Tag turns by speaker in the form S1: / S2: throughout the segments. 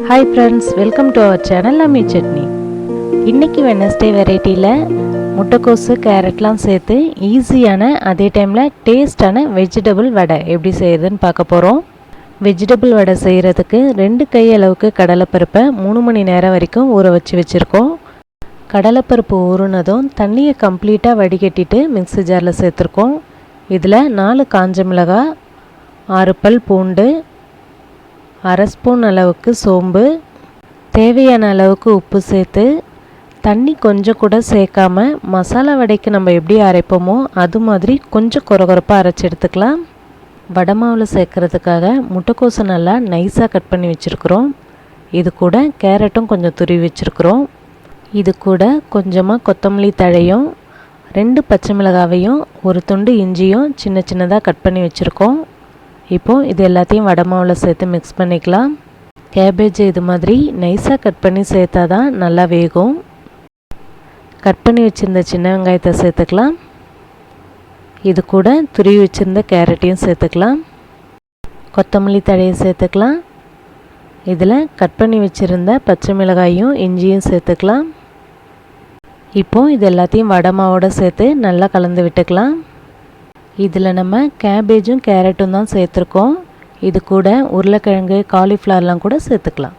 S1: Hi friends, welcome to our channel Ammi Chutney. இன்னைக்கு Wednesday வெரைட்டில முட்டைக்கோசு கேரட்லாம் சேர்த்து ஈஸியான அதே டைம்ல டேஸ்டான வெஜிடபிள் வடை எப்படி செய்யறதுன்னு பார்க்க போறோம். வெஜிடபிள் வடை செய்யறதுக்கு 2 கை அளவுக்கு கடலைப்பருப்பை 3 மணி நேரம் வரைக்கும் ஊற வச்சிருக்கோம். கடலைப்பருப்பு ஊறுனதும் தண்ணியை கம்ப்ளீட்டாக வடிகட்டிட்டு மிக்ஸி ஜாரில் சேர்த்துருக்கோம். இதில் 4 காஞ்ச மிளகாய், 6 பல் பூண்டு, 1/2 ஸ்பூன் அளவுக்கு சோம்பு, தேவையான அளவுக்கு உப்பு சேர்த்து தண்ணி கொஞ்சம் கூட சேர்க்காம மசாலா வடைக்கு நம்ம எப்படி அரைப்போமோ அது மாதிரி கொஞ்சம் கொரகொரப்பாக அரைச்சி எடுத்துக்கலாம். வடை மாவில் சேர்க்கறதுக்காக முட்டைக்கோசை நல்லா நைஸாக கட் பண்ணி வச்சுருக்குறோம். இது கூட கேரட்டும் கொஞ்சம் துருவி வச்சுருக்குறோம். இது கூட கொஞ்சமாக கொத்தமல்லி தழையும் 2 பச்சை மிளகாவையும் 1 துண்டு இஞ்சியும் சின்ன சின்னதாக கட் பண்ணி வச்சுருக்கோம். இப்போது இது எல்லாத்தையும் வடை மாவில் சேர்த்து மிக்ஸ் பண்ணிக்கலாம். கேபேஜ் இது மாதிரி நைஸாக கட் பண்ணி சேர்த்தா தான் நல்லா வேகும். கட் பண்ணி வச்சுருந்த சின்ன வெங்காயத்தை சேர்த்துக்கலாம். இது கூட துருவி வச்சுருந்த கேரட்டையும் சேர்த்துக்கலாம். கொத்தமல்லி தழையை சேர்த்துக்கலாம். இதில் கட் பண்ணி வச்சுருந்த பச்சை மிளகாயும் இஞ்சியும் சேர்த்துக்கலாம். இப்போது இது எல்லாத்தையும் வடை மாவோடு சேர்த்து நல்லா கலந்து விட்டுக்கலாம். இதில் நம்ம கேபேஜும் கேரட்டும் தான் சேர்த்துருக்கோம். இது கூட உருளைக்கிழங்கு, காலிஃப்ளவர்லாம் கூட சேர்த்துக்கலாம்.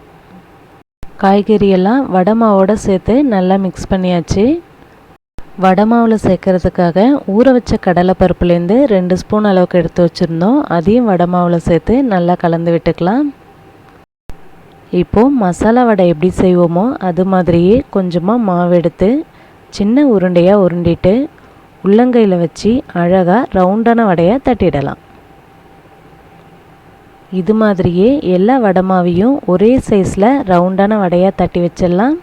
S1: காய்கறியெல்லாம் வடை மாவோடு சேர்த்து நல்லா மிக்ஸ் பண்ணியாச்சு. வடை மாவில் சேர்க்கறதுக்காக ஊற வச்ச கடலை பருப்புலேருந்து 2 ஸ்பூன் அளவுக்கு எடுத்து வச்சுருந்தோம். அதையும் வடை மாவில் சேர்த்து நல்லா கலந்து விட்டுக்கலாம். இப்போது மசாலா வடை எப்படி செய்வோமோ அது மாதிரியே கொஞ்சமாக மாவு எடுத்து சின்ன உருண்டையாக உருண்டிட்டு உள்ளங்கையில் வச்சு அழகாக ரவுண்டான வடையை தட்டிடலாம். இது மாதிரியே எல்லா வடை மாவையும் ஒரே சைஸில் ரவுண்டான வடையாக தட்டி வச்சிடலாம்.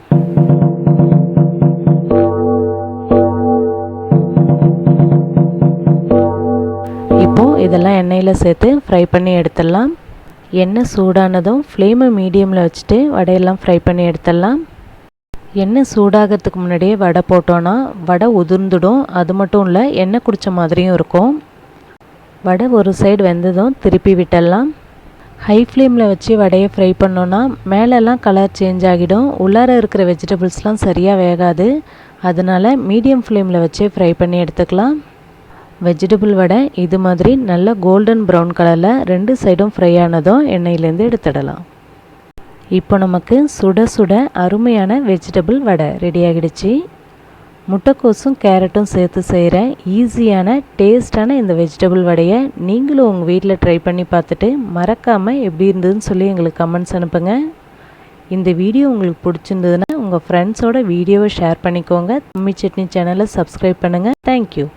S1: இப்போது இதெல்லாம் எண்ணெயில் சேர்த்து ஃப்ரை பண்ணி எடுத்துடலாம். எண்ணெய் சூடானதும் ஃப்ளேமை மீடியமில் வச்சுட்டு வடையெல்லாம் ஃப்ரை பண்ணி எடுத்துடலாம். எண்ணெய் சூடாகிறதுக்கு முன்னாடியே வடை போட்டோன்னா வடை உதிர்ந்துடும். அது மட்டும் இல்லை, எண்ணெய் குடித்த மாதிரியும் இருக்கும். வடை ஒரு சைடு வெந்ததும் திருப்பி விட்டுடலாம். ஹை ஃப்ளேமில் வச்சு வடையை ஃப்ரை பண்ணோன்னா மேலெல்லாம் கலர் சேஞ்ச் ஆகிடும். உள்ளார இருக்கிற வெஜிடபிள்ஸ்லாம் சரியாக வேகாது. அதனால் மீடியம் ஃப்ளேமில் வச்சு ஃப்ரை பண்ணி எடுத்துக்கலாம். வெஜிடபிள் வடை இது மாதிரி நல்ல கோல்டன் ப்ரௌன் கலரில் 2 சைடும் ஃப்ரை ஆனதும் எண்ணெயிலேருந்து எடுத்துடலாம். இப்போ நமக்கு சுட சுட அருமையான வெஜிடபிள் வடை ரெடி ஆகிடுச்சு. முட்டைக்கோசும் கேரட்டும் சேர்த்து செய்கிற ஈஸியான டேஸ்டான இந்த வெஜிடபிள் வடையை நீங்களும் உங்கள் வீட்டில் ட்ரை பண்ணி பார்த்துட்டு மறக்காமல் எப்படி இருந்ததுன்னு சொல்லி எங்களுக்கு கமெண்ட்ஸ் அனுப்புங்க. இந்த வீடியோ உங்களுக்கு பிடிச்சிருந்ததுன்னா உங்கள் ஃப்ரெண்ட்ஸோட வீடியோவை ஷேர் பண்ணிக்கோங்க. அம்மி சட்னி சேனலை சப்ஸ்கிரைப் பண்ணுங்கள். தேங்க்யூ.